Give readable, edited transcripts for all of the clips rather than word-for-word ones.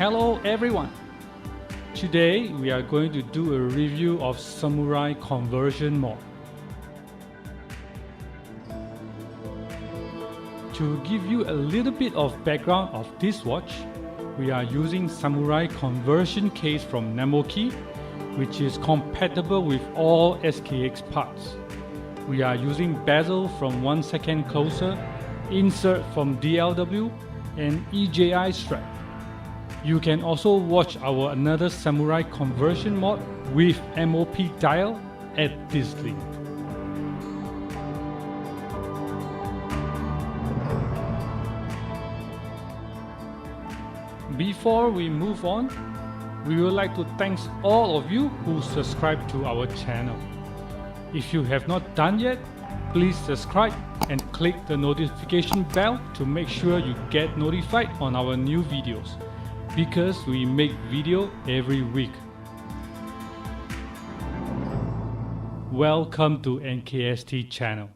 Hello everyone! Today we are going to do a review of Samurai conversion mod. To give you a little bit of background of this watch, we are using Samurai conversion case from Namoki, which is compatible with all SKX parts. We are using bezel from 1 second closer, insert from DLW, and EJL strap. You can also watch our another Samurai conversion mod with MOP Dial at this link. Before we move on, we would like to thank all of you who subscribe to our channel. If you have not done yet, please subscribe and click the notification bell to make sure you get notified on our new videos, because we make video every week. Welcome to NKST channel.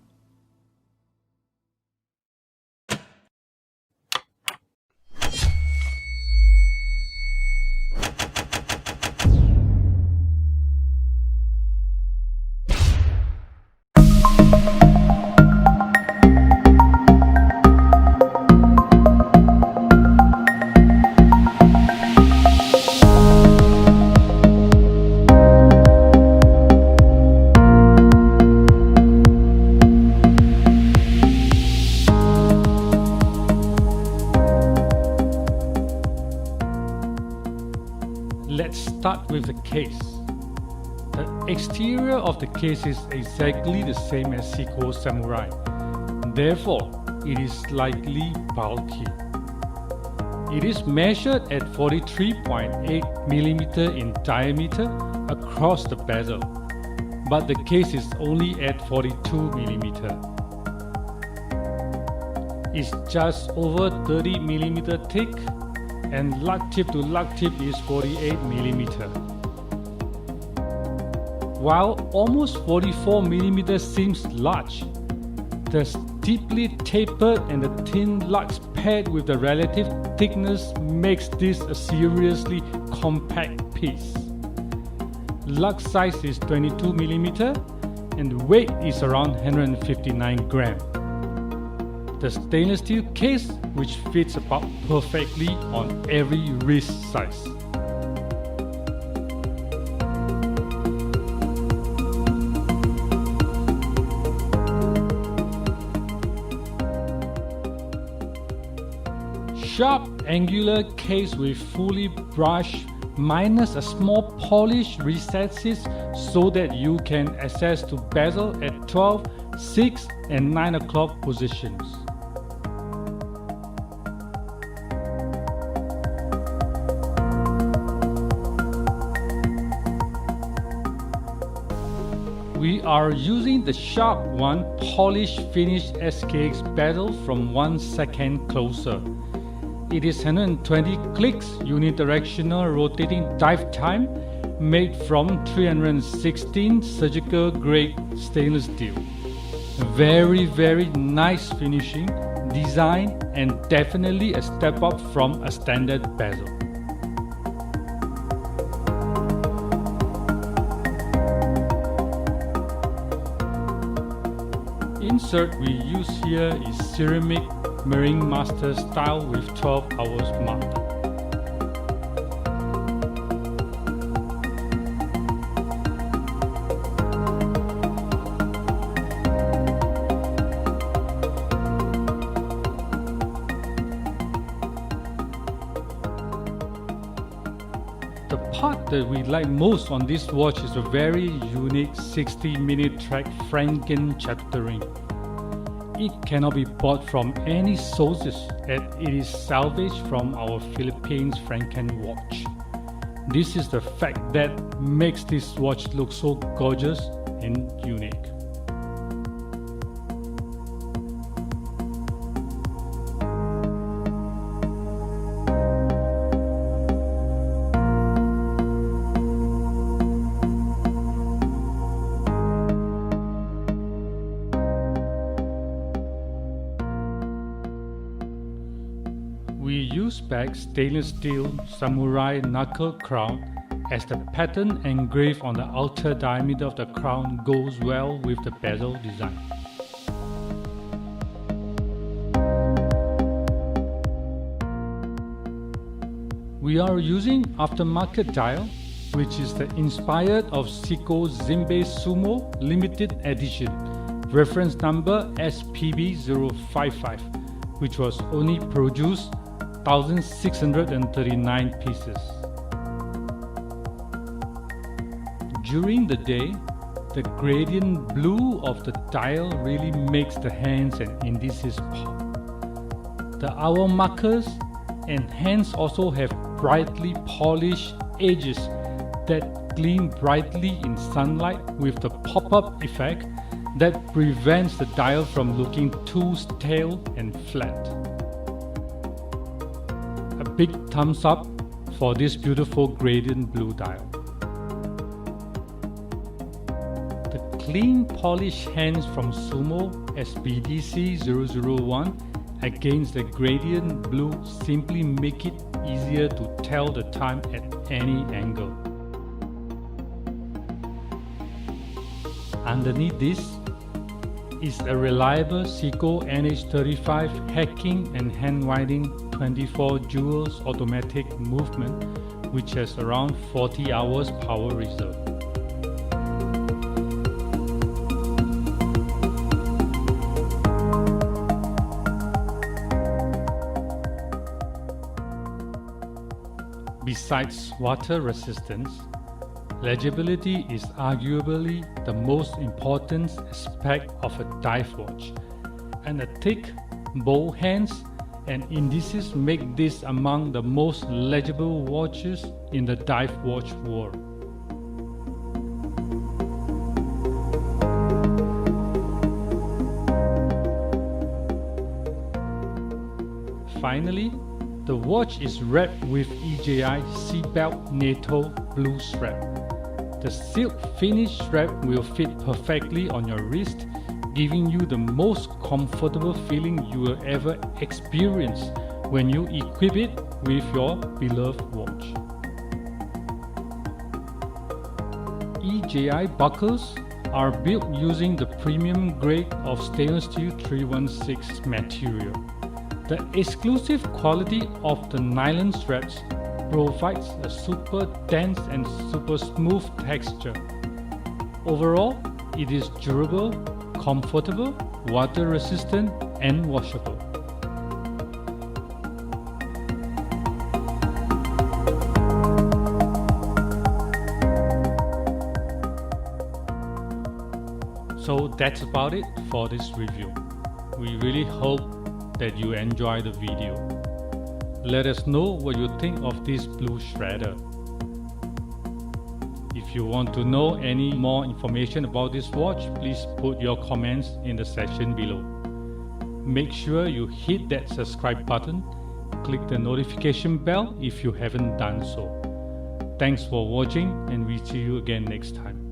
Let's start with the case. The exterior of the case is exactly the same as Seiko Samurai. Therefore, it is slightly bulky. It is measured at 43.8 mm in diameter across the bezel, but the case is only at 42 mm. It's just over 30 mm thick, and lug tip to lug tip is 48 mm. While almost 44 mm seems large, the steeply tapered and the thin lugs paired with the relative thickness makes this a seriously compact piece. Lug size is 22 mm and weight is around 159 grams. The stainless steel case, which fits about perfectly on every wrist size. Sharp angular case with fully brushed minus a small polish recesses so that you can access to bezel at 12, 6 and 9 o'clock positions. We are using the Sharp 1 polished finished SKX bezel from 1 second closer. It is 120 clicks unidirectional rotating dive time made from 316 surgical grade stainless steel. Very nice finishing, design, and definitely a step up from a standard bezel. Insert we use here is ceramic Marinemaster Style with 12 hours mark. The part that we like most on this watch is a very unique 60-minute track Franken chapter ring. It cannot be bought from any sources as it is salvaged from our Philippines Franken watch. This is the fact that makes this watch look so gorgeous and unique. We use spec stainless steel samurai knuckle crown, as the pattern engraved on the outer diameter of the crown goes well with the bezel design. We are using aftermarket dial, which is inspired of Seiko Zinbe Sumo limited edition, reference number SPB055, which was only produced 1,639 pieces. During the day, the gradient blue of the dial really makes the hands and indices pop. The hour markers and hands also have brightly polished edges that gleam brightly in sunlight with the pop-up effect that prevents the dial from looking too stale and flat. A big thumbs up for this beautiful gradient blue dial. The clean polished hands from Sumo SBDC001 against the gradient blue simply make it easier to tell the time at any angle. Underneath this is a reliable Seiko NH35 hacking and hand winding 24 joules automatic movement, which has around 40 hours power reserve. Besides water resistance, legibility is arguably the most important aspect of a dive watch, and the thick, bold hands and indices make this among the most legible watches in the dive watch world. Finally, the watch is wrapped with EJL Seat Belt NATO blue strap. The silk finish strap will fit perfectly on your wrist, giving you the most comfortable feeling you will ever experience when you equip it with your beloved watch. EJL buckles are built using the premium grade of stainless steel 316 material. The exclusive quality of the nylon straps provides a super dense and super smooth texture. Overall, it is durable, comfortable, water resistant, and washable. So that's about it for this review. We really hope that you enjoy the video. Let us know what you think of this blue shredder. If you want to know any more information about this watch, please put your comments in the section below. Make sure you hit that subscribe button, click the notification bell if you haven't done so. Thanks for watching, and we see you again next time.